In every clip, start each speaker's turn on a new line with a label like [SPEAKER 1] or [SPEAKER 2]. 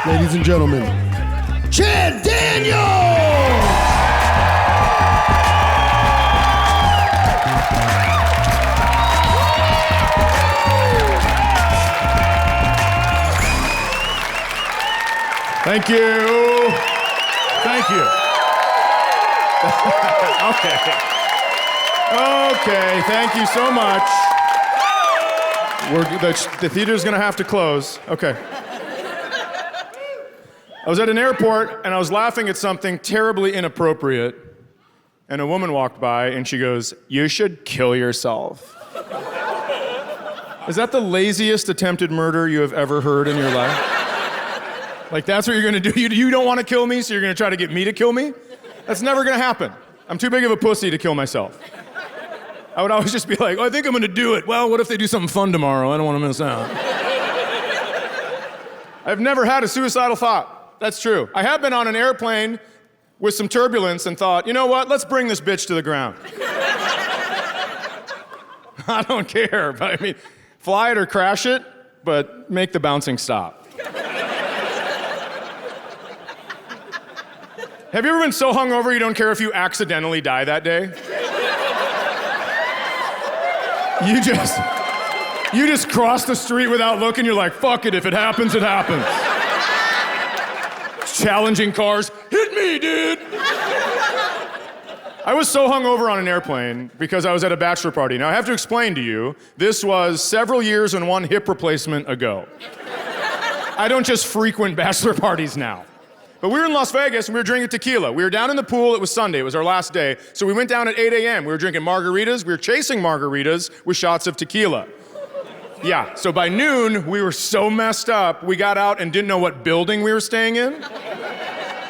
[SPEAKER 1] Ladies and gentlemen, Chad Daniels!
[SPEAKER 2] Thank you. Thank you. Okay, thank you so much. The theater's gonna have to close. Okay. I was at an airport and I was laughing at something terribly inappropriate, and a woman walked by and she goes, "You should kill yourself." Is that the laziest attempted murder you have ever heard in your life? Like, that's what you're gonna do? You don't wanna kill me, so you're gonna try to get me to kill me? That's never gonna happen. I'm too big of a pussy to kill myself. I would always just be like, I think I'm gonna do it. Well, what if they do something fun tomorrow? I don't wanna miss out. I've never had a suicidal thought. That's true. I have been on an airplane with some turbulence and thought, you know what? Let's bring this bitch to the ground. I don't care, but I mean, fly it or crash it, but make the bouncing stop. Have you ever been so hungover you don't care if you accidentally die that day? You just cross the street without looking, you're like, fuck it, if it happens, it happens. Challenging cars, hit me, dude! I was so hungover on an airplane because I was at a bachelor party. Now I have to explain to you, this was several years and one hip replacement ago. I don't just frequent bachelor parties now. But we were in Las Vegas and we were drinking tequila. We were down in the pool, it was Sunday, it was our last day. So we went down at 8 a.m. We were drinking margaritas, we were chasing margaritas with shots of tequila. Yeah, so by noon, we were so messed up, we got out and didn't know what building we were staying in.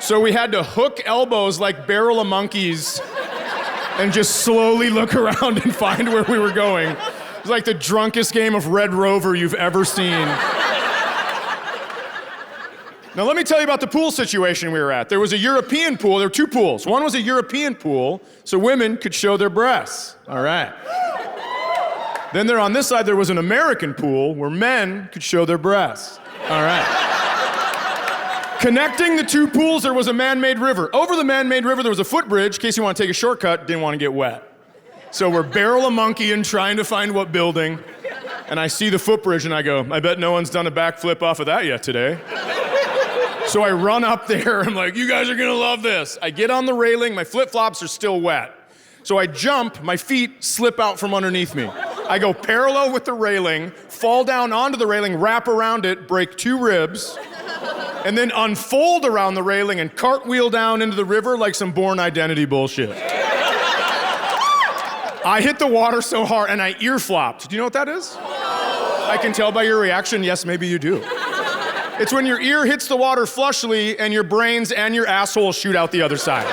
[SPEAKER 2] So we had to hook elbows like barrel of monkeys and just slowly look around and find where we were going. It was like the drunkest game of Red Rover you've ever seen. Now let me tell you about the pool situation we were at. There was a European pool, there were two pools. One was a European pool, so women could show their breasts. All right. Then there on this side, there was an American pool where men could show their breasts. All right. Connecting the two pools, there was a man-made river. Over the man-made river, there was a footbridge in case you want to take a shortcut, didn't want to get wet. So we're barrel a monkeying, trying to find what building, and I see the footbridge and I go, I bet no one's done a backflip off of that yet today. So I run up there, I'm like, you guys are gonna love this. I get on the railing, my flip-flops are still wet. So I jump, my feet slip out from underneath me. I go parallel with the railing, fall down onto the railing, wrap around it, break 2 ribs, and then unfold around the railing and cartwheel down into the river like some Born Identity bullshit. I hit the water so hard and I ear flopped. Do you know what that is? I can tell by your reaction, yes, maybe you do. It's when your ear hits the water flushly and your brains and your asshole shoot out the other side.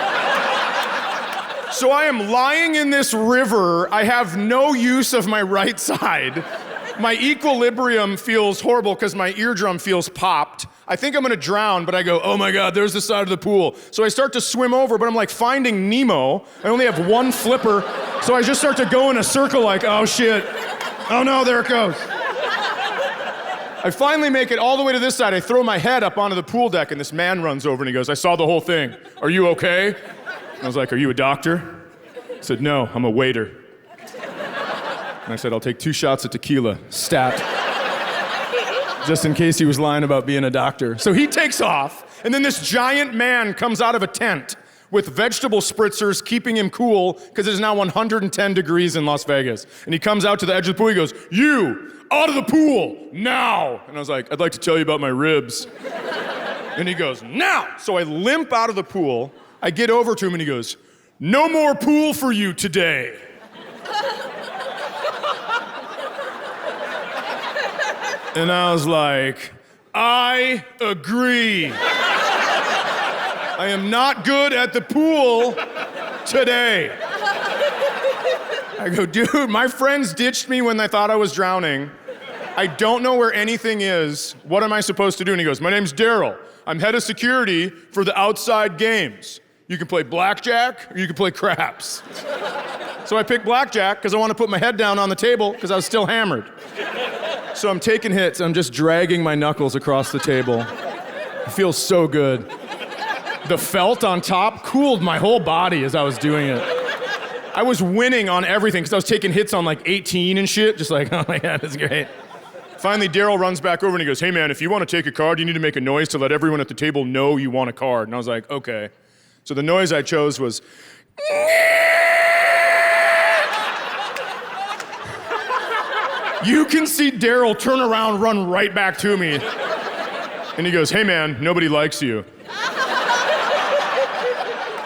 [SPEAKER 2] So I am lying in this river. I have no use of my right side. My equilibrium feels horrible because my eardrum feels popped. I think I'm gonna drown, but I go, oh my God, there's the side of the pool. So I start to swim over, but I'm like Finding Nemo. I only have one flipper, so I just start to go in a circle like, oh shit. Oh no, there it goes. I finally make it all the way to this side. I throw my head up onto the pool deck and this man runs over and he goes, I saw the whole thing. Are you okay? And I was like, are you a doctor? I said, no, I'm a waiter. And I said, I'll take 2 shots of tequila, stat. Just in case he was lying about being a doctor. So he takes off, and then this giant man comes out of a tent with vegetable spritzers keeping him cool because it is now 110 degrees in Las Vegas. And he comes out to the edge of the pool, he goes, you, out of the pool, now. And I was like, I'd like to tell you about my ribs. And he goes, now. So I limp out of the pool, I get over to him and he goes, no more pool for you today. And I was like, I agree. I am not good at the pool today. I go, dude, my friends ditched me when they thought I was drowning. I don't know where anything is. What am I supposed to do? And he goes, my name's Daryl. I'm head of security for the outside games. You can play blackjack or you can play craps. So I picked blackjack because I want to put my head down on the table because I was still hammered. So I'm taking hits. I'm just dragging my knuckles across the table. It feels so good. The felt on top cooled my whole body as I was doing it. I was winning on everything because I was taking hits on like 18 and shit, just like, oh my God, that's great. Finally, Daryl runs back over and he goes, hey man, if you want to take a card, you need to make a noise to let everyone at the table know you want a card. And I was like, okay. So the noise I chose was, you can see Daryl turn around, run right back to me. And he goes, hey man, nobody likes you.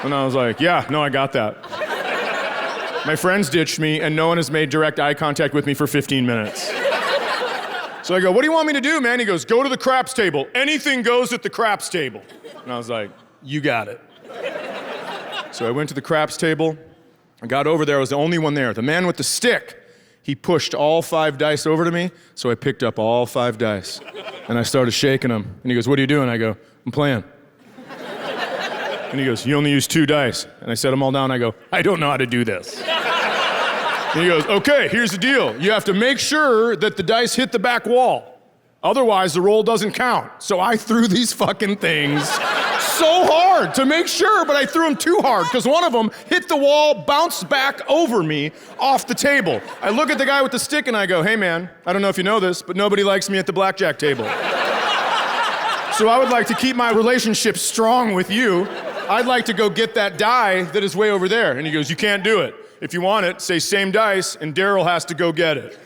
[SPEAKER 2] And I was like, yeah, no, I got that. My friends ditched me and no one has made direct eye contact with me for 15 minutes. So I go, what do you want me to do, man? He goes, go to the craps table. Anything goes at the craps table. And I was like, you got it. So I went to the craps table. I got over there, I was the only one there. The man with the stick, he pushed all 5 dice over to me, so I picked up all 5 dice. And I started shaking them. And he goes, what are you doing? I go, I'm playing. And he goes, you only use 2 dice. And I set them all down, I go, I don't know how to do this. And he goes, okay, here's the deal. You have to make sure that the dice hit the back wall. Otherwise, the roll doesn't count. So I threw these fucking things so hard to make sure, but I threw them too hard because one of them hit the wall, bounced back over me off the table. I look at the guy with the stick and I go, hey man, I don't know if you know this, but nobody likes me at the blackjack table. So I would like to keep my relationship strong with you. I'd like to go get that die that is way over there. And he goes, you can't do it. If you want it, say same dice, and Daryl has to go get it.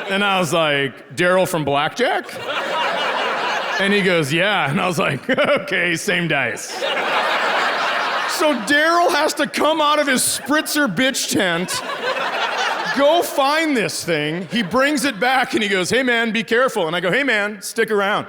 [SPEAKER 2] And I was like, Daryl from blackjack? And he goes, yeah. And I was like, okay, same dice. So Daryl has to come out of his spritzer bitch tent, go find this thing. He brings it back and he goes, hey man, be careful. And I go, hey man, stick around.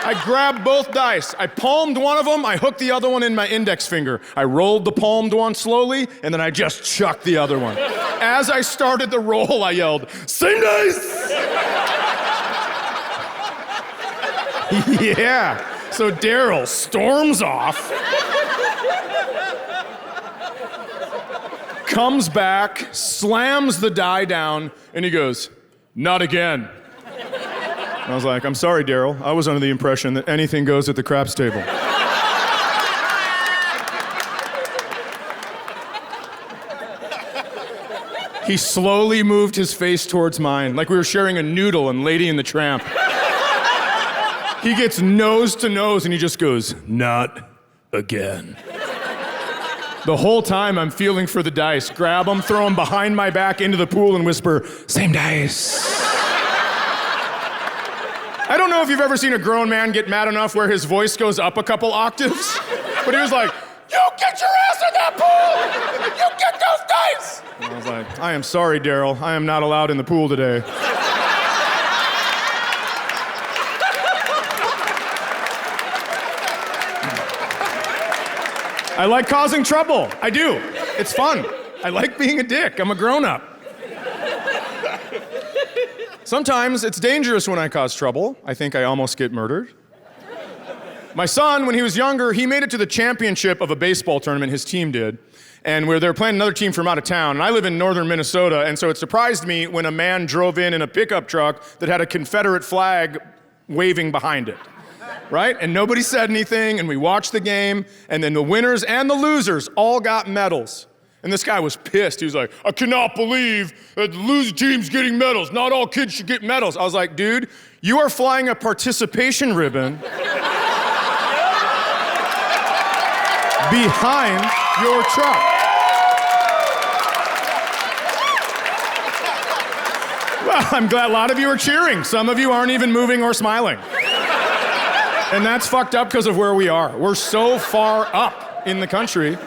[SPEAKER 2] I grabbed both dice. I palmed one of them. I hooked the other one in my index finger. I rolled the palmed one slowly, and then I just chucked the other one. As I started the roll, I yelled, same dice! Yeah. So Daryl storms off, comes back, slams the die down, and he goes, not again. And I was like, I'm sorry, Daryl. I was under the impression that anything goes at the craps table. He slowly moved his face towards mine, like we were sharing a noodle in Lady and the Tramp. He gets nose to nose and he just goes, not again. The whole time I'm feeling for the dice, grab them, throw them behind my back into the pool and whisper, same dice. I don't know if you've ever seen a grown man get mad enough where his voice goes up a couple octaves, but he was like, you get your ass in that pool! You get those dice! And I was like, I am sorry, Daryl. I am not allowed in the pool today. I like causing trouble. I do. It's fun. I like being a dick. I'm a grown-up. Sometimes it's dangerous when I cause trouble. I think I almost get murdered. My son, when he was younger, he made it to the championship of a baseball tournament, his team did, and where they were playing another team from out of town. And I live in northern Minnesota, and so it surprised me when a man drove in a pickup truck that had a Confederate flag waving behind it, right? And nobody said anything, and we watched the game, and then the winners and the losers all got medals. And this guy was pissed. He was like, I cannot believe that the losing team's getting medals. Not all kids should get medals. I was like, dude, you are flying a participation ribbon behind your truck. Well, I'm glad a lot of you are cheering. Some of you aren't even moving or smiling. And that's fucked up because of where we are. We're so far up in the country.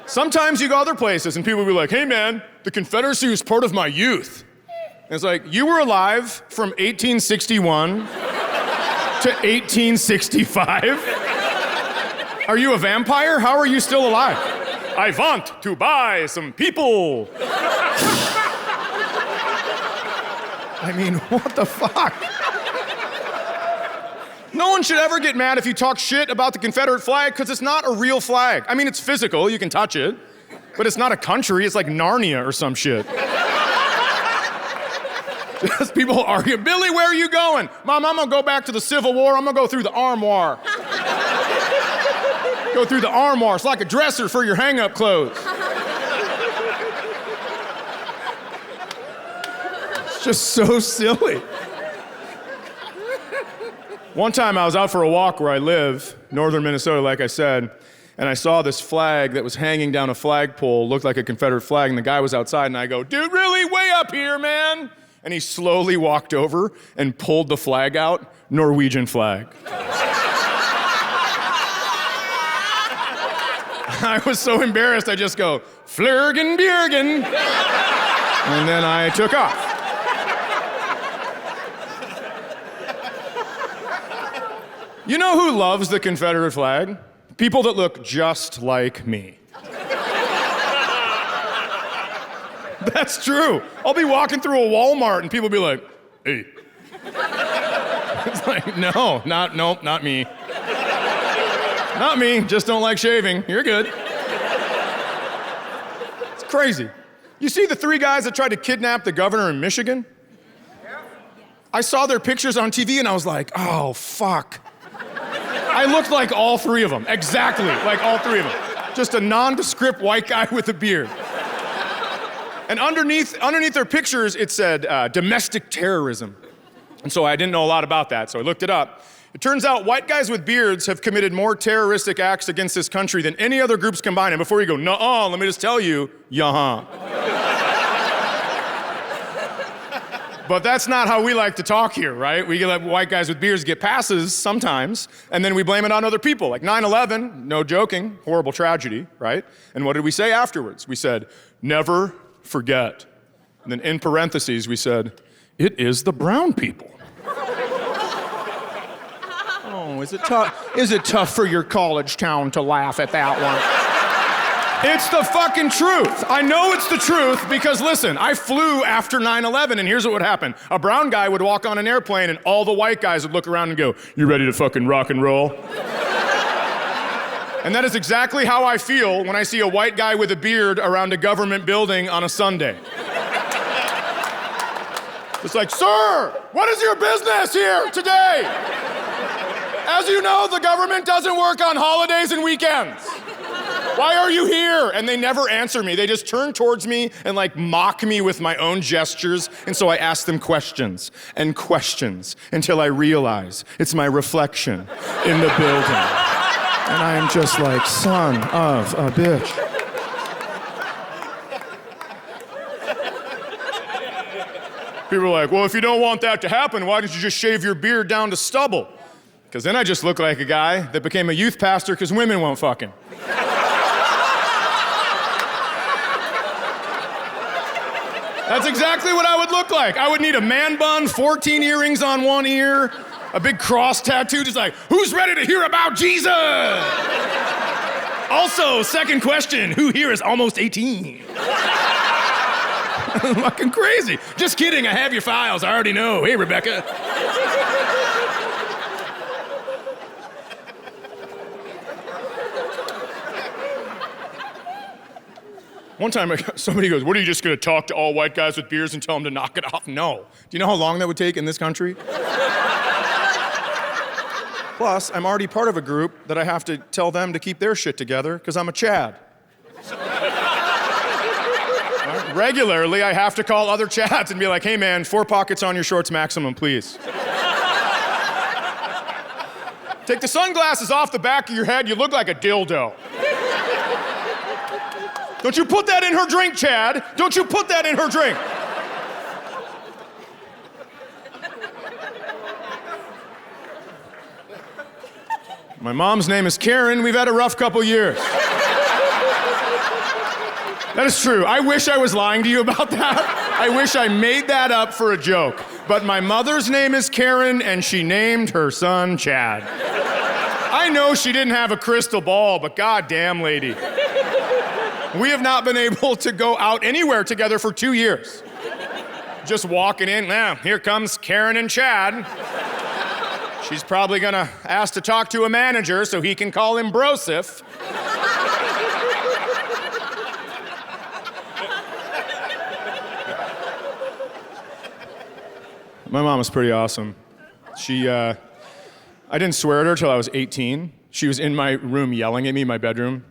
[SPEAKER 2] Sometimes you go other places and people will be like, hey man, the Confederacy was part of my youth. And it's like, you were alive from 1861 to 1865? Are you a vampire? How are you still alive? I want to buy some people. I mean, what the fuck? No one should ever get mad if you talk shit about the Confederate flag because it's not a real flag. I mean, it's physical, you can touch it, but it's not a country, it's like Narnia or some shit. Just people argue, Billy, where are you going? Mom, I'm gonna go back to the Civil War. I'm gonna go through the armoire. Go through the armoire. It's like a dresser for your hang-up clothes. It's just so silly. One time I was out for a walk where I live, northern Minnesota, like I said, and I saw this flag that was hanging down a flagpole, looked like a Confederate flag, and the guy was outside, and I go, dude, really? Way up here, man? And he slowly walked over and pulled the flag out, Norwegian flag. I was so embarrassed, I just go, Flurgen Bjergen, and then I took off. You know who loves the Confederate flag? People that look just like me. That's true. I'll be walking through a Walmart and people be like, hey. It's like, nope, not me. Not me, just don't like shaving. You're good. It's crazy. You see the 3 guys that tried to kidnap the governor in Michigan? I saw their pictures on TV and I was like, oh, fuck. I looked like all 3 of them, exactly like all 3 of them. Just a nondescript white guy with a beard. And underneath their pictures, it said domestic terrorism. And so I didn't know a lot about that, so I looked it up. It turns out white guys with beards have committed more terroristic acts against this country than any other groups combined. And before you go, nuh-uh, let me just tell you, yuh-huh. But that's not how we like to talk here, right? We let white guys with beards get passes sometimes, and then we blame it on other people. Like 9/11, no joking, horrible tragedy, right? And what did we say afterwards? We said, never forget. And then in parentheses, we said, it is the brown people. Oh, is it tough for your college town to laugh at that one? It's the fucking truth. I know it's the truth because listen, I flew after 9/11 and here's what would happen. A brown guy would walk on an airplane and all the white guys would look around and go, you ready to fucking rock and roll? And that is exactly how I feel when I see a white guy with a beard around a government building on a Sunday. It's like, sir, what is your business here today? As you know, the government doesn't work on holidays and weekends. Why are you here? And they never answer me. They just turn towards me and like mock me with my own gestures. And so I ask them questions and questions until I realize it's my reflection in the building. And I am just like, son of a bitch. People are like, well, if you don't want that to happen, why don't you just shave your beard down to stubble? Because then I just look like a guy that became a youth pastor because women won't fuck him. That's exactly what I would look like. I would need a man bun, 14 earrings on one ear, a big cross tattoo, just like, who's ready to hear about Jesus? Also, second question, who here is almost 18? Fucking crazy. Just kidding, I have your files, I already know. Hey, Rebecca. One time, somebody goes, what, are you just gonna talk to all white guys with beards and tell them to knock it off? No. Do you know how long that would take in this country? Plus, I'm already part of a group that I have to tell them to keep their shit together because I'm a Chad. Right? Regularly, I have to call other Chads and be like, hey man, 4 pockets on your shorts maximum, please. Take the sunglasses off the back of your head, you look like a dildo. Don't you put that in her drink, Chad. Don't you put that in her drink. My mom's name is Karen. We've had a rough couple years. That is true. I wish I was lying to you about that. I wish I made that up for a joke. But my mother's name is Karen, and she named her son Chad. I know she didn't have a crystal ball, but goddamn, lady. We have not been able to go out anywhere together for 2 years. Just walking in, now, here comes Karen and Chad. She's probably gonna ask to talk to a manager so he can call him Brosif. My mom was pretty awesome. I didn't swear at her till I was 18. She was in my room yelling at me, my bedroom,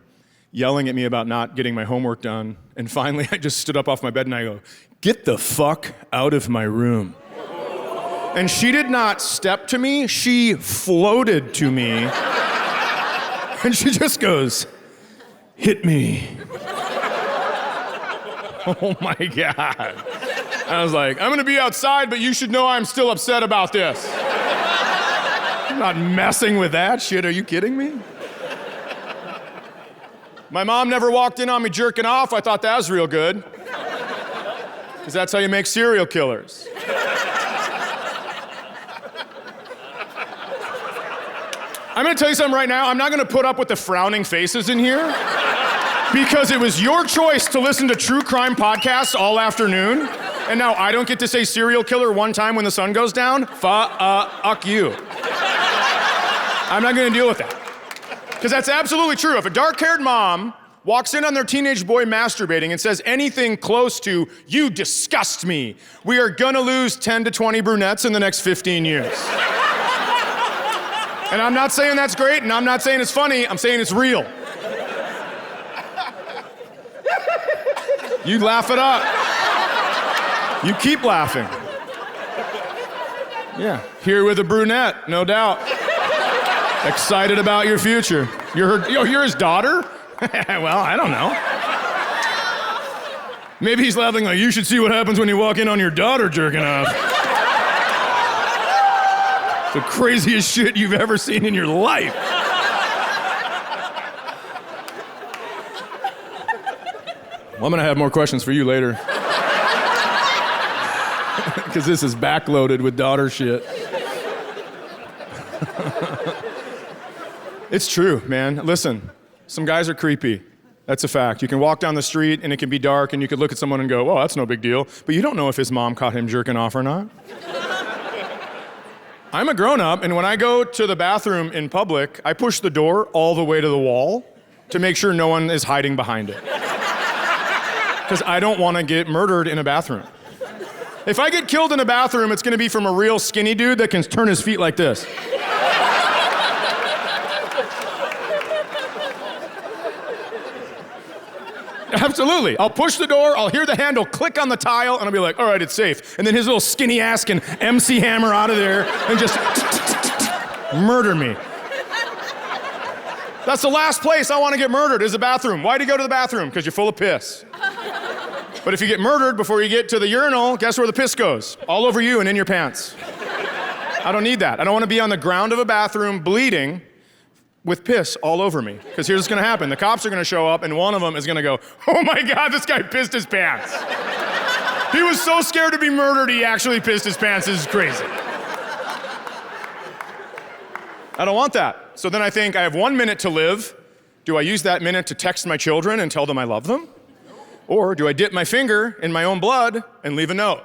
[SPEAKER 2] yelling at me about not getting my homework done. And finally, I just stood up off my bed and I go, "Get the fuck out of my room." And she did not step to me, she floated to me. And she just goes, "Hit me." Oh my God. I was like, "I'm gonna be outside, but you should know I'm still upset about this. I'm not messing with that shit, are you kidding me?" My mom never walked in on me jerking off. I thought that was real good. Because that's how you make serial killers. I'm gonna tell you something right now. I'm not gonna put up with the frowning faces in here because it was your choice to listen to true crime podcasts all afternoon, and now I don't get to say serial killer one time when the sun goes down? Fuck you. I'm not gonna deal with that. Because that's absolutely true. If a dark-haired mom walks in on their teenage boy masturbating and says anything close to, "You disgust me," we are gonna lose 10 to 20 brunettes in the next 15 years. And I'm not saying that's great, and I'm not saying it's funny, I'm saying it's real. You laugh it up. You keep laughing. Yeah, here with a brunette, no doubt. Excited about your future. You're his daughter? Well, I don't know. Maybe he's laughing like, "You should see what happens when you walk in on your daughter jerking off." The craziest shit you've ever seen in your life. Well, I'm gonna have more questions for you later. Because this is backloaded with daughter shit. It's true, man. Listen, some guys are creepy. That's a fact. You can walk down the street and it can be dark and you could look at someone and go, "Oh, that's no big deal." But you don't know if his mom caught him jerking off or not. I'm a grown-up, and when I go to the bathroom in public, I push the door all the way to the wall to make sure no one is hiding behind it. Because I don't want to get murdered in a bathroom. If I get killed in a bathroom, it's going to be from a real skinny dude that can turn his feet like this. Absolutely. I'll push the door, I'll hear the handle click on the tile, and I'll be like, "All right, it's safe." And then his little skinny ass can MC Hammer out of there and just murder me. That's the last place I want to get murdered, is the bathroom. Why do you go to the bathroom? Because you're full of piss. But if you get murdered before you get to the urinal, guess where the piss goes? All over you and in your pants. I don't need that. I don't want to be on the ground of a bathroom bleeding with piss all over me. Because here's what's gonna happen. The cops are gonna show up and one of them is gonna go, "Oh my God, this guy pissed his pants. He was so scared to be murdered, he actually pissed his pants. This is crazy." I don't want that. So then I think I have 1 minute to live. Do I use that minute to text my children and tell them I love them? Or do I dip my finger in my own blood and leave a note?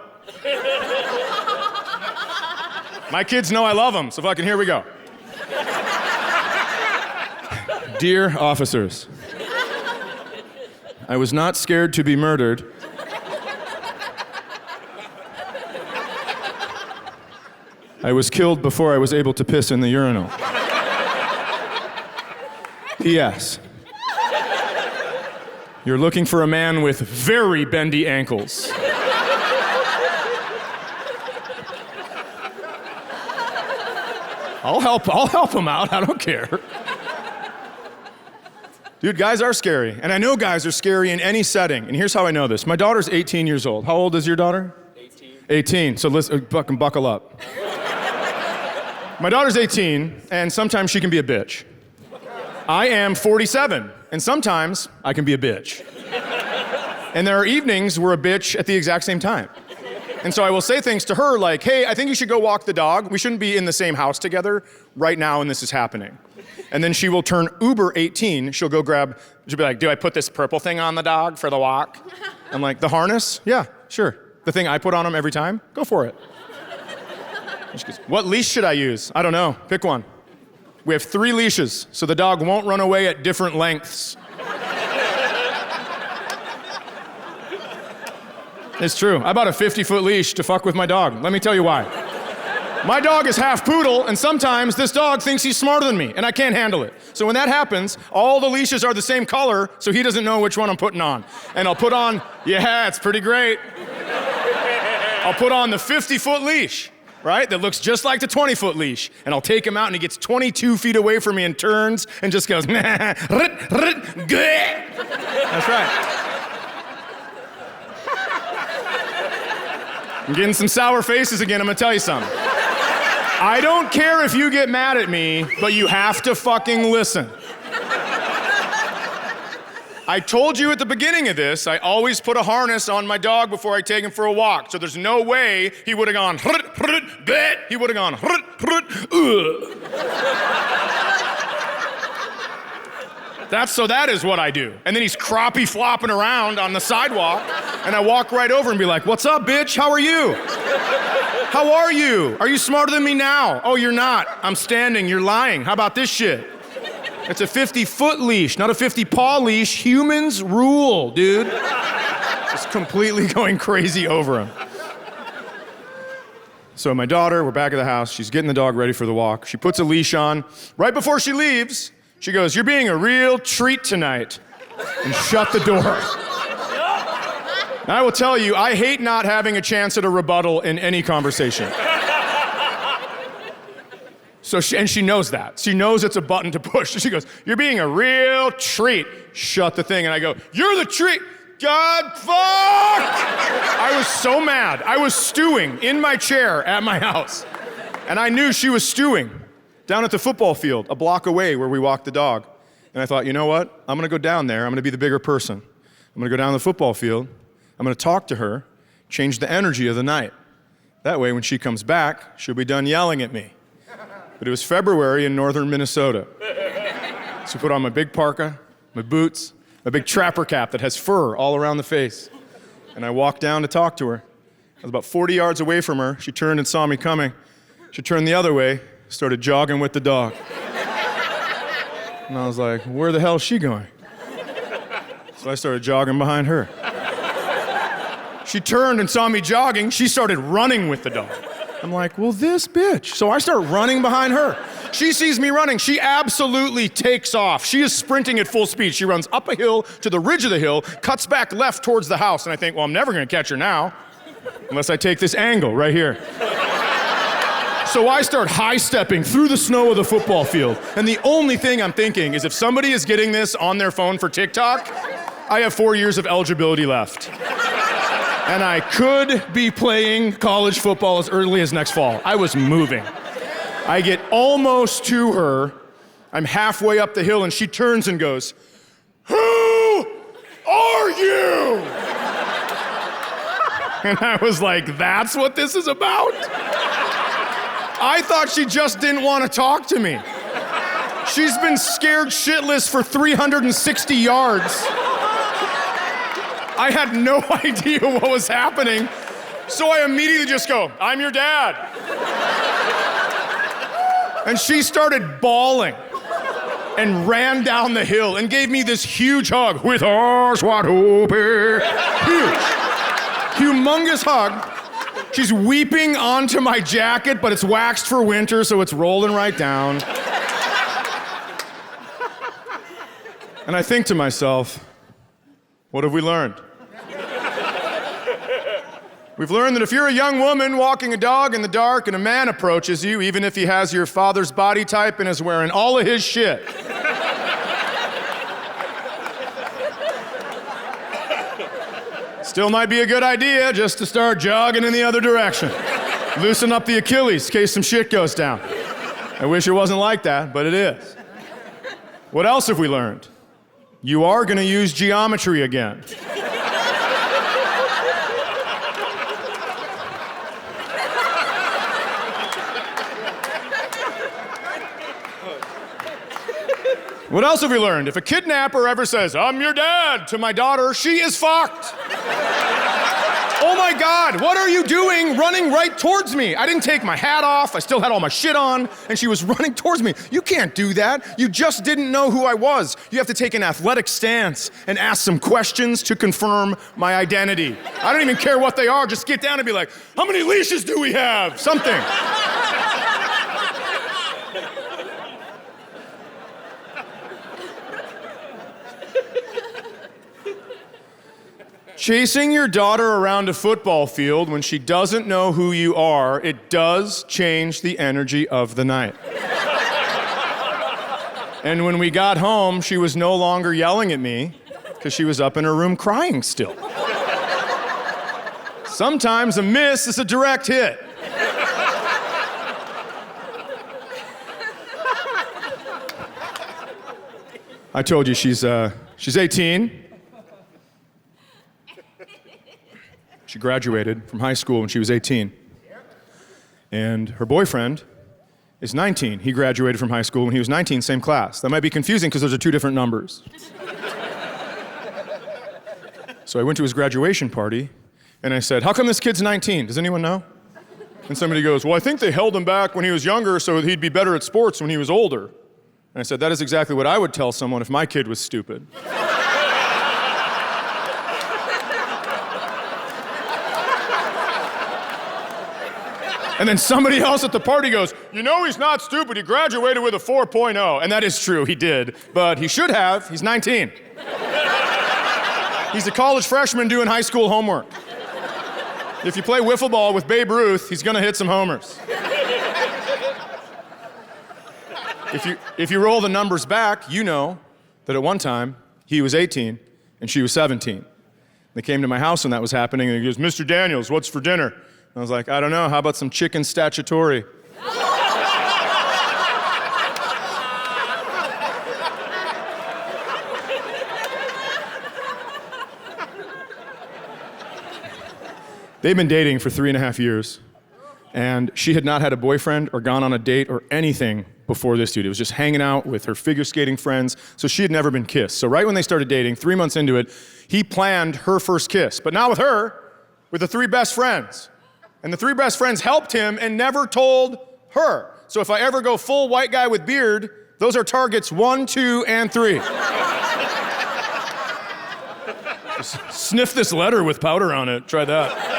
[SPEAKER 2] My kids know I love them, so fucking here we go. Dear officers, I was not scared to be murdered. I was killed before I was able to piss in the urinal. P.S. You're looking for a man with very bendy ankles. I'll help him out, I don't care. Dude, guys are scary, and I know guys are scary in any setting, and here's how I know this. My daughter's 18 years old. How old is your daughter?
[SPEAKER 3] 18.
[SPEAKER 2] 18, so listen, fucking buckle up. My daughter's 18, and sometimes she can be a bitch. I am 47, and sometimes I can be a bitch. And there are evenings we're a bitch at the exact same time. And so I will say things to her like, "Hey, I think you should go walk the dog. We shouldn't be in the same house together right now when this is happening." And then she will turn uber 18. She'll be like, "Do I put this purple thing on the dog for the walk?" I'm like, "The harness? Yeah, sure. The thing I put on him every time? Go for it." And she goes, "What leash should I use?" "I don't know. Pick one." We have 3 leashes, so the dog won't run away at different lengths. It's true. I bought a 50-foot leash to fuck with my dog. Let me tell you why. My dog is half poodle, and sometimes this dog thinks he's smarter than me, and I can't handle it. So when that happens, all the leashes are the same color, so he doesn't know which one I'm putting on. And I'll put on, yeah, it's pretty great. I'll put on the 50-foot leash, right? That looks just like the 20-foot leash. And I'll take him out, and he gets 22 feet away from me and turns and just goes, That's right. I'm getting some sour faces again, I'm gonna tell you something. I don't care if you get mad at me, but you have to fucking listen. I told you at the beginning of this, I always put a harness on my dog before I take him for a walk, so there's no way he would have gone, he would have gone, that is what I do. And then he's crappie flopping around on the sidewalk, and I walk right over and be like, what's up, bitch? How are you? How are you? Are you smarter than me now? Oh, you're not. I'm standing. You're lying. How about this shit? It's a 50-foot leash, not a 50-paw leash. Humans rule, dude. Just completely going crazy over him. So my daughter, we're back at the house. She's getting the dog ready for the walk. She puts a leash on. Right before she leaves, she goes, you're being a real treat tonight. And shut the door. I will tell you, I hate not having a chance at a rebuttal in any conversation. So she knows that. She knows it's a button to push. She goes, you're being a real treat. Shut the thing. And I go, you're the treat. God, fuck! I was so mad. I was stewing in my chair at my house. And I knew she was stewing down at the football field, a block away where we walked the dog. And I thought, you know what? I'm gonna go down there. I'm gonna be the bigger person. I'm gonna go down the football field. I'm gonna talk to her, change the energy of the night. That way, when she comes back, she'll be done yelling at me. But it was February in northern Minnesota. So I put on my big parka, my boots, my big trapper cap that has fur all around the face. And I walked down to talk to her. I was about 40 yards away from her. She turned and saw me coming. She turned the other way, started jogging with the dog. And I was like, where the hell is she going? So I started jogging behind her. She turned and saw me jogging. She started running with the dog. I'm like, well, this bitch. So I start running behind her. She sees me running. She absolutely takes off. She is sprinting at full speed. She runs up a hill to the ridge of the hill, cuts back left towards the house. And I think, well, I'm never going to catch her now unless I take this angle right here. So I start high-stepping through the snow of the football field. And the only thing I'm thinking is if somebody is getting this on their phone for TikTok, I have 4 years of eligibility left. And I could be playing college football as early as next fall. I was moving. I get almost to her. I'm halfway up the hill, and she turns and goes, who are you? And I was like, that's what this is about? I thought she just didn't want to talk to me. She's been scared shitless for 360 yards. I had no idea what was happening, so I immediately just go, I'm your dad. And she started bawling and ran down the hill and gave me this huge hug with arms wide open. Huge. Humongous hug. She's weeping onto my jacket, but it's waxed for winter, so it's rolling right down. And I think to myself, what have we learned? We've learned that if you're a young woman walking a dog in the dark and a man approaches you, even if he has your father's body type and is wearing all of his shit, still might be a good idea just to start jogging in the other direction. Loosen up the Achilles in case some shit goes down. I wish it wasn't like that, but it is. What else have we learned? You are gonna use geometry again. What else have we learned? If a kidnapper ever says, I'm your dad, to my daughter, she is fucked. Oh my God, what are you doing running right towards me? I didn't take my hat off, I still had all my shit on, and she was running towards me. You can't do that. You just didn't know who I was. You have to take an athletic stance and ask some questions to confirm my identity. I don't even care what they are, just get down and be like, how many leashes do we have? Something. Chasing your daughter around a football field when she doesn't know who you are, it does change the energy of the night. And when we got home, she was no longer yelling at me because she was up in her room crying still. Sometimes a miss is a direct hit. I told you she's 18. She graduated from high school when she was 18. And her boyfriend is 19. He graduated from high school when he was 19, same class. That might be confusing because those are two different numbers. So I went to his graduation party and I said, how come this kid's 19? Does anyone know? And somebody goes, well, I think they held him back when he was younger so he'd be better at sports when he was older. And I said, that is exactly what I would tell someone if my kid was stupid. And then somebody else at the party goes, you know he's not stupid, he graduated with a 4.0. And that is true, he did. But he should have, he's 19. He's a college freshman doing high school homework. If you play wiffle ball with Babe Ruth, he's gonna hit some homers. If you roll the numbers back, you know that at one time, he was 18 and she was 17. They came to my house when that was happening and he goes, Mr. Daniels, what's for dinner? I was like, I don't know, how about some chicken statutory? They've been dating for 3.5 years, and she had not had a boyfriend or gone on a date or anything before this dude. It was just hanging out with her figure skating friends, so she had never been kissed. So right when they started dating, 3 months into it, he planned her first kiss, but not with her, with the 3 best friends. And the 3 best friends helped him and never told her. So if I ever go full white guy with beard, those are targets 1, 2, and 3. Just sniff this letter with powder on it. Try that.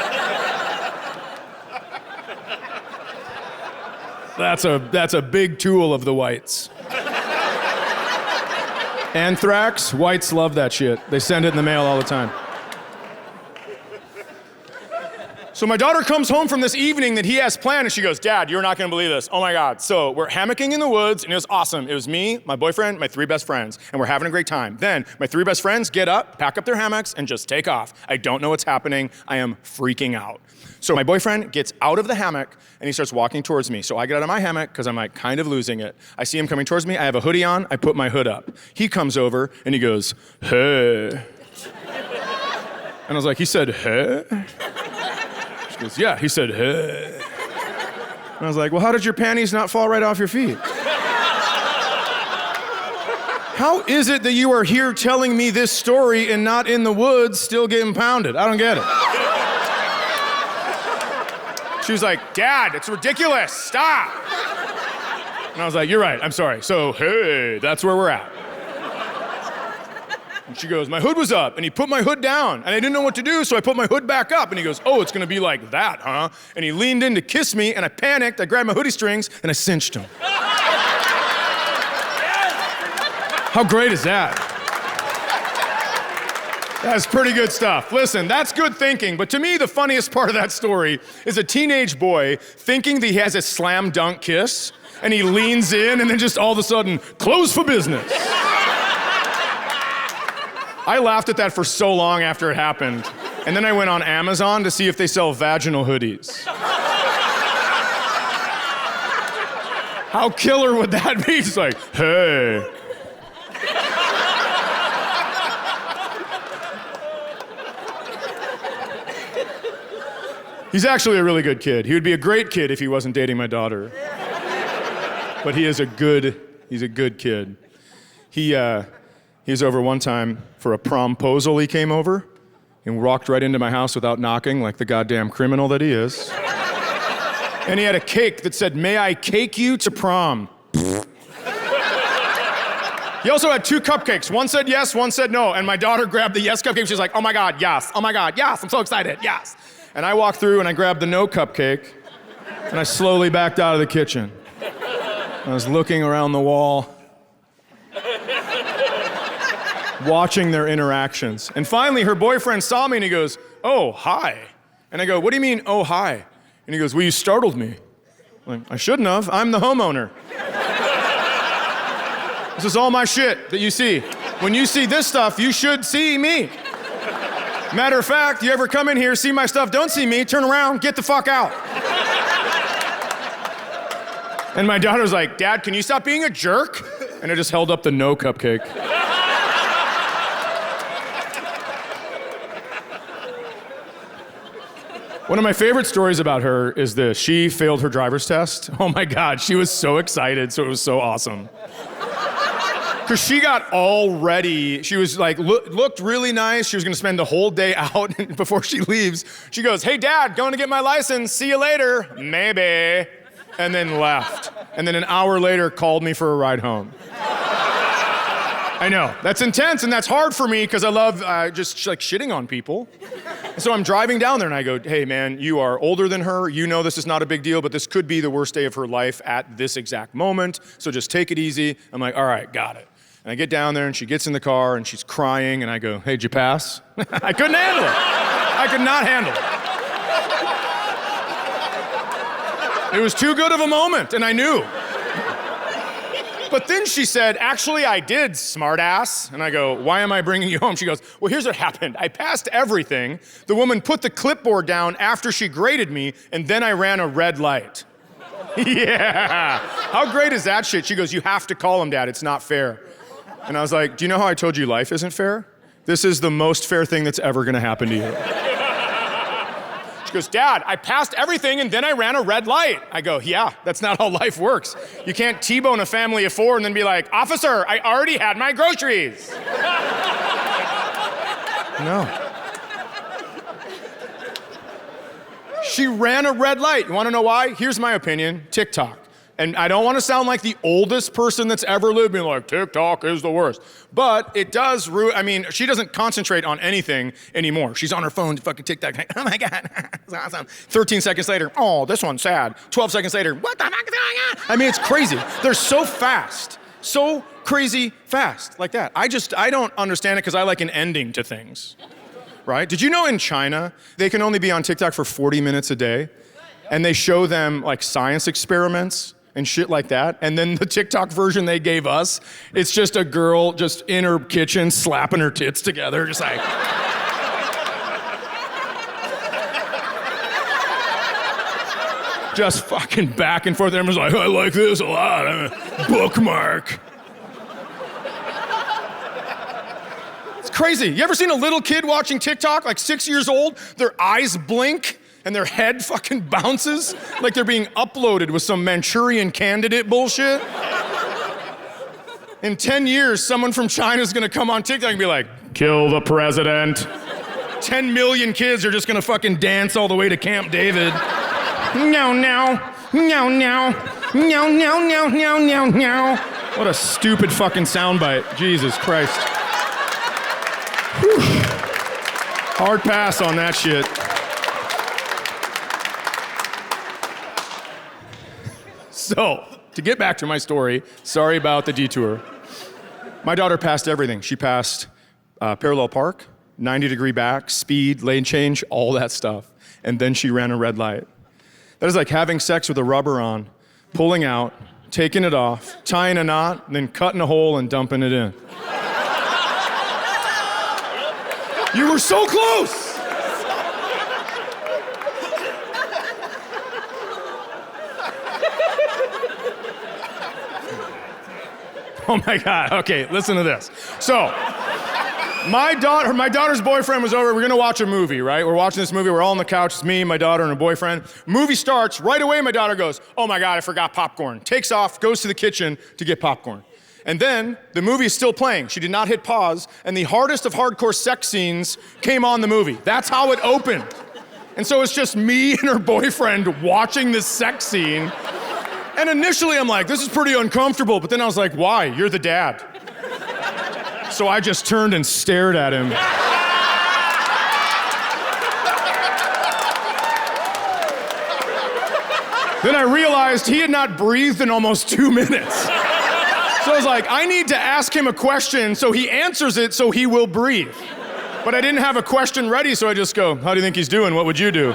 [SPEAKER 2] That's a big tool of the whites. Anthrax, whites love that shit. They send it in the mail all the time. So my daughter comes home from this evening that he has planned, and she goes, Dad, you're not gonna believe this. Oh my God. So we're hammocking in the woods, and it was awesome. It was me, my boyfriend, my 3 best friends, and we're having a great time. Then my 3 best friends get up, pack up their hammocks, and just take off. I don't know what's happening. I am freaking out. So my boyfriend gets out of the hammock, and he starts walking towards me. So I get out of my hammock, because I'm like kind of losing it. I see him coming towards me. I have a hoodie on. I put my hood up. He comes over, and he goes, hey. And I was like, he said, hey? She goes, yeah, he said, hey. And I was like, well, how did your panties not fall right off your feet? How is it that you are here telling me this story and not in the woods still getting pounded? I don't get it. She was like, Dad, it's ridiculous, stop. And I was like, you're right, I'm sorry. So, hey, that's where we're at. And she goes, my hood was up, and he put my hood down, and I didn't know what to do, so I put my hood back up, and he goes, oh, it's gonna be like that, huh? And he leaned in to kiss me, and I panicked, I grabbed my hoodie strings, and I cinched him. How great is that? That's pretty good stuff. Listen, that's good thinking, but to me, the funniest part of that story is a teenage boy thinking that he has a slam dunk kiss, and he leans in, and then just all of a sudden, close for business. I laughed at that for so long after it happened, and then I went on Amazon to see if they sell vaginal hoodies. How killer would that be? It's like, hey. He's actually a really good kid. He would be a great kid if he wasn't dating my daughter. But he's a good kid. He was over one time for a promposal. He came over and walked right into my house without knocking, like the goddamn criminal that he is. And he had a cake that said, may I cake you to prom? He also had 2 cupcakes. One said yes, one said no. And my daughter grabbed the yes cupcake. She was like, oh my God, yes. Oh my God, yes. I'm so excited, yes. And I walked through and I grabbed the no cupcake and I slowly backed out of the kitchen. I was looking around the wall. watching their interactions. And finally, her boyfriend saw me and he goes, "Oh, hi." And I go, "What do you mean, oh, hi?" And he goes, "Well, you startled me." I'm like, "I shouldn't have. I'm the homeowner." This is all my shit that you see. When you see this stuff, you should see me. Matter of fact, you ever come in here, see my stuff, don't see me, turn around, get the fuck out. And my daughter's like, "Dad, can you stop being a jerk?" And I just held up the no cupcake. One of my favorite stories about her is this. She failed her driver's test. Oh my God, she was so excited, so it was so awesome. Because she got all ready. She was like, looked really nice. She was gonna spend the whole day out before she leaves. She goes, "Hey Dad, going to get my license. See you later." "Maybe." And then left. And then an hour later called me for a ride home. I know, that's intense and that's hard for me because I love just like shitting on people. And so I'm driving down there and I go, "Hey man, you are older than her. You know this is not a big deal, but this could be the worst day of her life at this exact moment. So just take it easy." I'm like, "All right, got it." And I get down there and she gets in the car and she's crying and I go, "Hey, did you pass?" I couldn't handle it. I could not handle it. It was too good of a moment and I knew. But then she said, "Actually, I did, smartass." And I go, "Why am I bringing you home?" She goes, "Well, here's what happened. I passed everything. The woman put the clipboard down after she graded me, and then I ran a red light." Yeah. How great is that shit? She goes, "You have to call him, Dad. It's not fair." And I was like, "Do you know how I told you life isn't fair? This is the most fair thing that's ever gonna happen to you." She goes, "Dad, I passed everything and then I ran a red light." I go, "Yeah, that's not how life works. You can't T-bone a family of 4 and then be like, 'Officer, I already had my groceries.'" No. She ran a red light. You wanna know why? Here's my opinion, TikTok. And I don't wanna sound like the oldest person that's ever lived, being like, TikTok is the worst. But it does she doesn't concentrate on anything anymore. She's on her phone, fucking TikTok, like, "Oh my God, that's awesome." 13 seconds later, "Oh, this one's sad." 12 seconds later, "What the fuck is going on?" I mean, it's crazy. They're so fast, so crazy fast, like that. I don't understand it because I like an ending to things, right? Did you know in China, they can only be on TikTok for 40 minutes a day? And they show them like science experiments and shit like that. And then the TikTok version they gave us, it's just a girl just in her kitchen slapping her tits together, just like. Just fucking back and forth. Everyone's like, "I like this a lot. Bookmark." It's crazy. You ever seen a little kid watching TikTok, like 6 years old? Their eyes blink and their head fucking bounces like they're being uploaded with some Manchurian Candidate bullshit. In 10 years, someone from China's gonna come on TikTok and be like, "Kill the president." 10 million kids are just gonna fucking dance all the way to Camp David. No, no, no, no, no, no, no, no, no, no. What a stupid fucking soundbite. Jesus Christ. Whew. Hard pass on that shit. So, to get back to my story, sorry about the detour. My daughter passed everything. She passed parallel park, 90-degree back, speed, lane change, all that stuff. And then she ran a red light. That is like having sex with a rubber on, pulling out, taking it off, tying a knot, and then cutting a hole and dumping it in. You were so close! Oh my God, okay, listen to this. So, my daughter's boyfriend was over, we're gonna watch a movie, right? We're watching this movie, we're all on the couch, it's me, my daughter, and her boyfriend. Movie starts, right away my daughter goes, "Oh my God, I forgot popcorn." Takes off, goes to the kitchen to get popcorn. And then, the movie is still playing. She did not hit pause, and the hardest of hardcore sex scenes came on the movie. That's how it opened. And so it's just me and her boyfriend watching this sex scene. And initially I'm like, this is pretty uncomfortable, but then I was like, why? You're the dad. So I just turned and stared at him. Then I realized he had not breathed in almost 2 minutes. So I was like, I need to ask him a question so he answers it so he will breathe. But I didn't have a question ready, so I just go, how do you think he's doing? What would you do?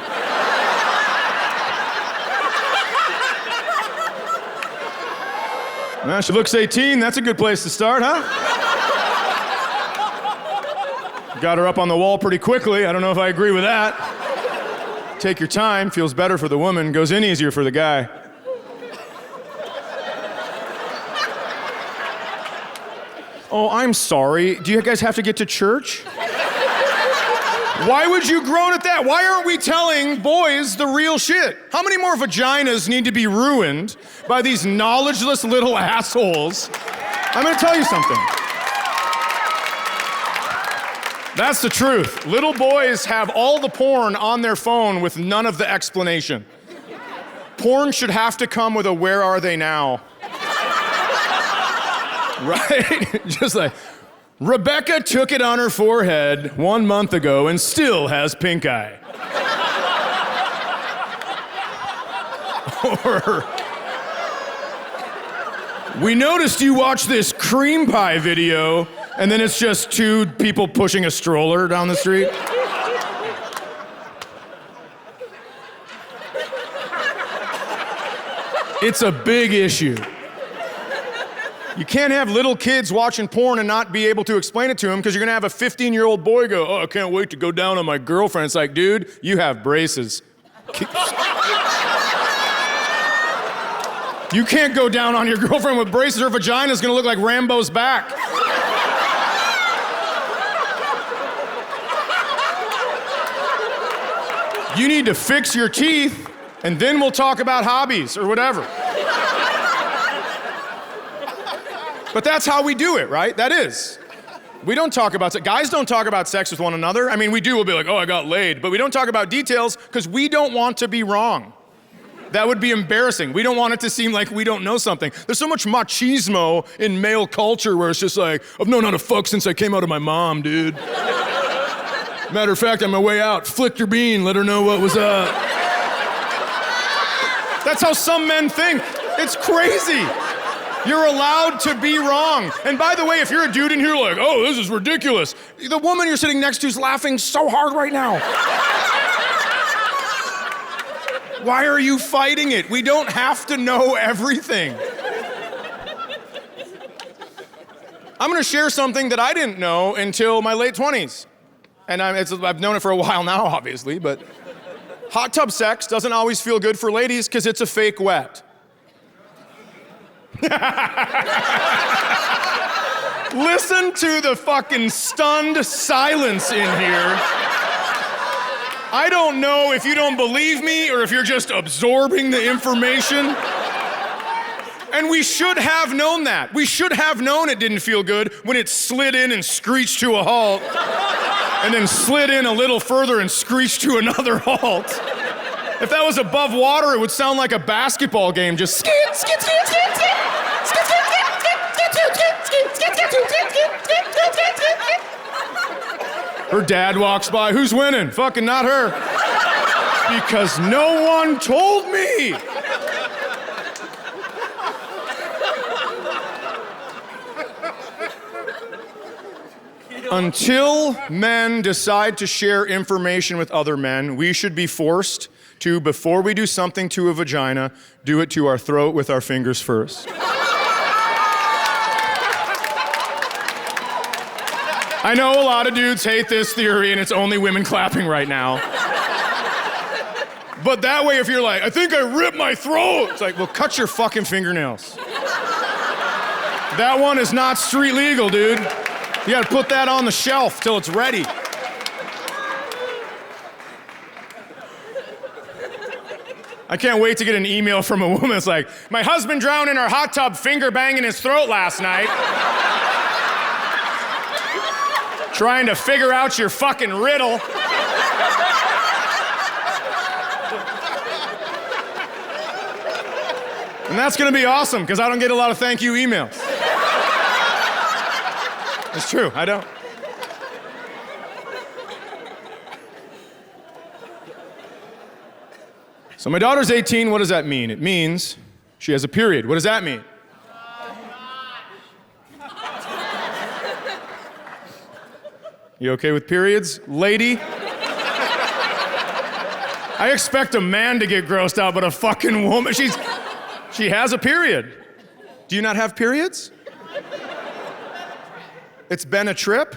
[SPEAKER 2] Well, she looks 18. That's a good place to start, huh? Got her up on the wall pretty quickly. I don't know if I agree with that. Take your time. Feels better for the woman. Goes in easier for the guy. Oh, I'm sorry. Do you guys have to get to church? Why would you groan at that? Why aren't we telling boys the real shit? How many more vaginas need to be ruined by these knowledgeless little assholes? I'm gonna tell you something. That's the truth. Little boys have all the porn on their phone with none of the explanation. Porn should have to come with a where are they now? Right? Just like, Rebecca took it on her forehead 1 month ago and still has pink eye. Or, we noticed you watched this cream pie video, and then it's just 2 people pushing a stroller down the street. It's a big issue. You can't have little kids watching porn and not be able to explain it to them because you're gonna have a 15-year-old boy go, oh, I can't wait to go down on my girlfriend. It's like, dude, you have braces. You can't go down on your girlfriend with braces. Her vagina's gonna look like Rambo's back. You need to fix your teeth and then we'll talk about hobbies or whatever. But that's how we do it, right? That is. We don't talk about sex. Guys don't talk about sex with one another. I mean, we do. We'll be like, oh, I got laid. But we don't talk about details because we don't want to be wrong. That would be embarrassing. We don't want it to seem like we don't know something. There's so much machismo in male culture where it's just like, I've known how to fuck since I came out of my mom, dude. Matter of fact, on my way out, flicked her bean, let her know what was up. That's how some men think. It's crazy. You're allowed to be wrong. And by the way, if you're a dude in here like, oh, this is ridiculous, the woman you're sitting next to is laughing so hard right now. Why are you fighting it? We don't have to know everything. I'm gonna share something that I didn't know until my late 20s. And I've known it for a while now, obviously, but hot tub sex doesn't always feel good for ladies because it's a fake wet. Listen to the fucking stunned silence in here. I don't know if you don't believe me or if you're just absorbing the information. And we should have known that. We should have known it didn't feel good when it slid in and screeched to a halt, and then slid in a little further and screeched to another halt. If that was above water, it would sound like a basketball game, just skit, skit, skit, skit, skit. Her dad walks by, who's winning? Fucking not her. Because no one told me. Until men decide to share information with other men, we should be forced to, before we do something to a vagina, do it to our throat with our fingers first. I know a lot of dudes hate this theory and it's only women clapping right now. But that way, if you're like, I think I ripped my throat, it's like, well, cut your fucking fingernails. That one is not street legal, dude. You gotta put that on the shelf till it's ready. I can't wait to get an email from a woman that's like, my husband drowned in our hot tub finger banging his throat last night. Trying to figure out your fucking riddle. And that's gonna be awesome, because I don't get a lot of thank you emails. It's true, I don't. So my daughter's 18, what does that mean? It means she has a period. What does that mean? You okay with periods, lady? I expect a man to get grossed out, but a fucking woman, she has a period. Do you not have periods? It's been a trip?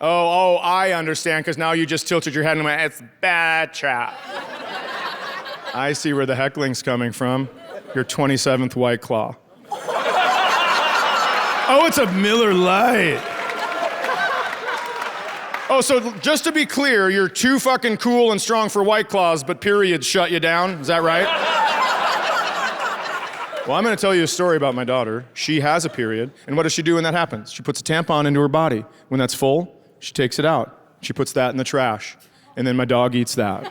[SPEAKER 2] Oh, I understand, because now you just tilted your head and went, it's bad trap. I see where the heckling's coming from. Your 27th White Claw. Oh, it's a Miller Lite. Oh, so just to be clear, you're too fucking cool and strong for White Claws, but periods shut you down, is that right? Well, I'm gonna tell you a story about my daughter. She has a period, and what does she do when that happens? She puts a tampon into her body. When that's full, she takes it out. She puts that in the trash, and then my dog eats that.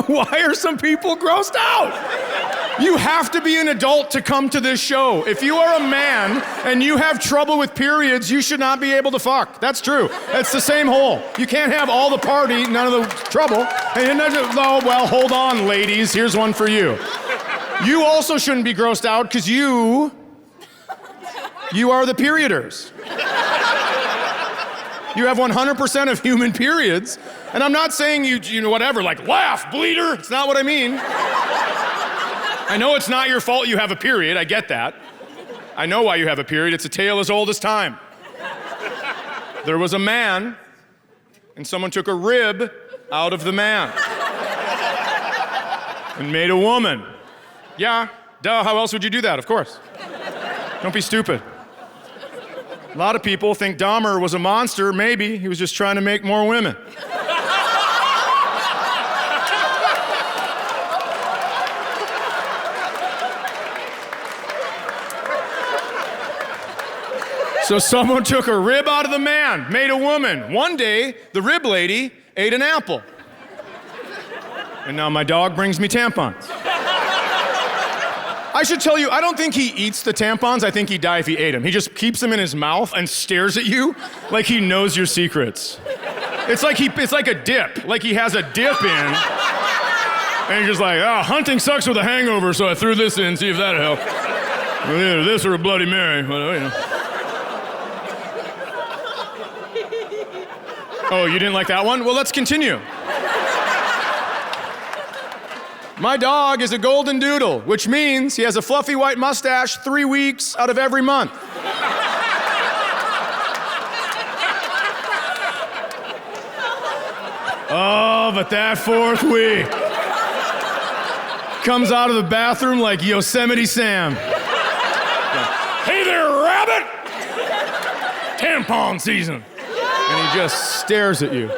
[SPEAKER 2] Why are some people grossed out? You have to be an adult to come to this show. If you are a man and you have trouble with periods, you should not be able to fuck. That's true. It's the same hole. You can't have all the party, none of the trouble. And oh, well, hold on, ladies. Here's one for you. You also shouldn't be grossed out because you are the perioders. You have 100% of human periods. And I'm not saying you know, whatever, like laugh, bleeder. It's not what I mean. I know it's not your fault you have a period. I get that. I know why you have a period. It's a tale as old as time. There was a man, and someone took a rib out of the man and made a woman. Yeah, duh, how else would you do that? Of course. Don't be stupid. A lot of people think Dahmer was a monster. Maybe he was just trying to make more women. So someone took a rib out of the man, made a woman. One day, the rib lady ate an apple. And now my dog brings me tampons. I should tell you, I don't think he eats the tampons. I think he'd die if he ate them. He just keeps them in his mouth and stares at you like he knows your secrets. It's like a dip, like he has a dip in. And he's just like, oh, hunting sucks with a hangover, so I threw this in, see if that'll help. Well, either this or a Bloody Mary, well, you know. Oh, you didn't like that one? Well, let's continue. My dog is a golden doodle, which means he has a fluffy white mustache 3 weeks out of every month. Oh, but that 4th week comes out of the bathroom like Yosemite Sam. Hey there, rabbit! Tampon season. And he just stares at you.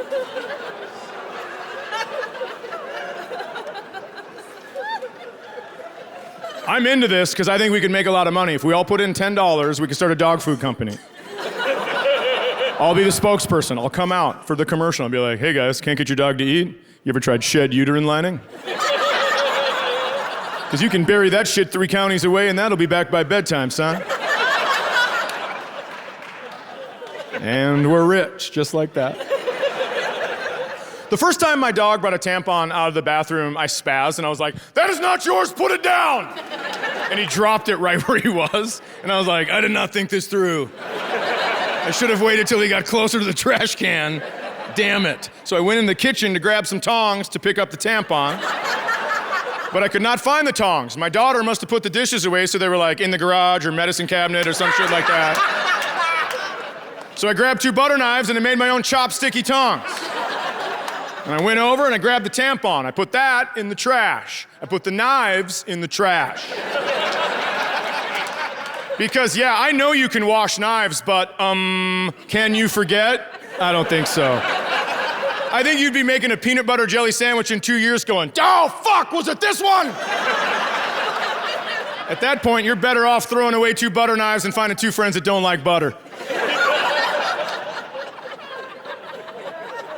[SPEAKER 2] I'm into this because I think we could make a lot of money. If we all put in $10, we could start a dog food company. I'll be the spokesperson. I'll come out for the commercial and be like, hey guys, can't get your dog to eat? You ever tried shed uterine lining? Because you can bury that shit 3 counties away and that'll be back by bedtime, son. And we're rich, just like that. The first time my dog brought a tampon out of the bathroom, I spazzed and I was like, that is not yours, put it down! And he dropped it right where he was. And I was like, I did not think this through. I should have waited till he got closer to the trash can. Damn it. So I went in the kitchen to grab some tongs to pick up the tampon. But I could not find the tongs. My daughter must have put the dishes away, so they were like in the garage or medicine cabinet or some shit like that. So I grabbed 2 butter knives and I made my own chopsticky tongs. And I went over and I grabbed the tampon. I put that in the trash. I put the knives in the trash. Because yeah, I know you can wash knives, but can you forget? I don't think so. I think you'd be making a peanut butter jelly sandwich in 2 years going, oh fuck, was it this one? At that point, you're better off throwing away 2 butter knives and finding 2 friends that don't like butter.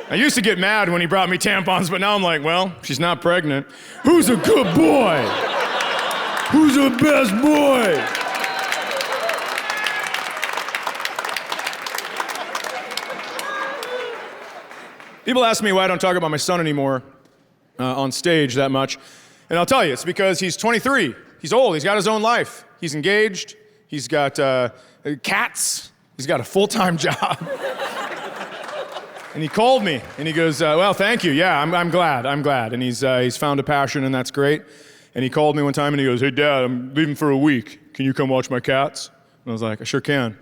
[SPEAKER 2] I used to get mad when he brought me tampons, but now I'm like, well, she's not pregnant. Who's a good boy? Who's the best boy? People ask me why I don't talk about my son anymore. on stage that much. And I'll tell you, it's because he's 23. He's old. He's got his own life. He's engaged. He's got cats. He's got a full-time job. And he called me, and he goes, well, thank you. Yeah, I'm glad. And he's found a passion, and that's great. And he called me one time, and he goes, hey, Dad, I'm leaving for a week. Can you come watch my cats? And I was like, I sure can.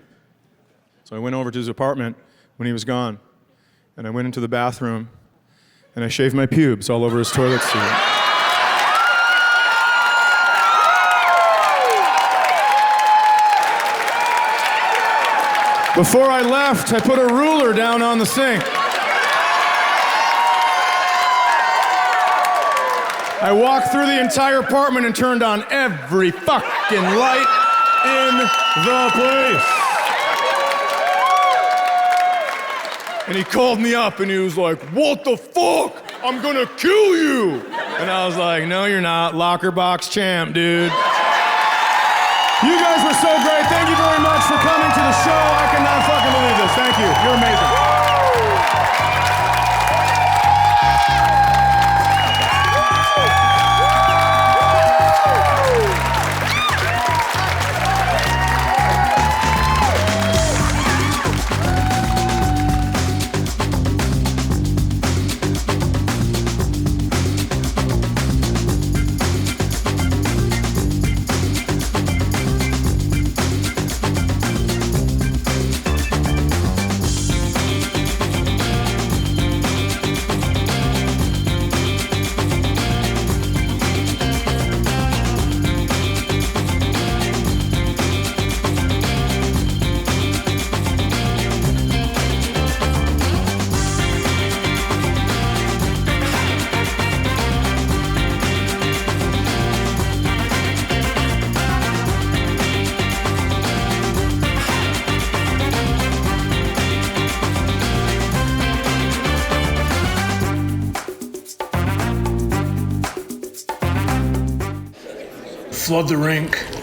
[SPEAKER 2] So I went over to his apartment when he was gone, and I went into the bathroom, and I shaved my pubes all over his toilet seat. Before I left, I put a ruler down on the sink. I walked through the entire apartment and turned on every fucking light in the place. And he called me up and he was like, what the fuck? I'm gonna kill you. And I was like, no, you're not. Locker box champ, dude. You guys were so great. Thank you very much for coming to the show. I cannot fucking believe this. Thank you. You're amazing. Flood the rink.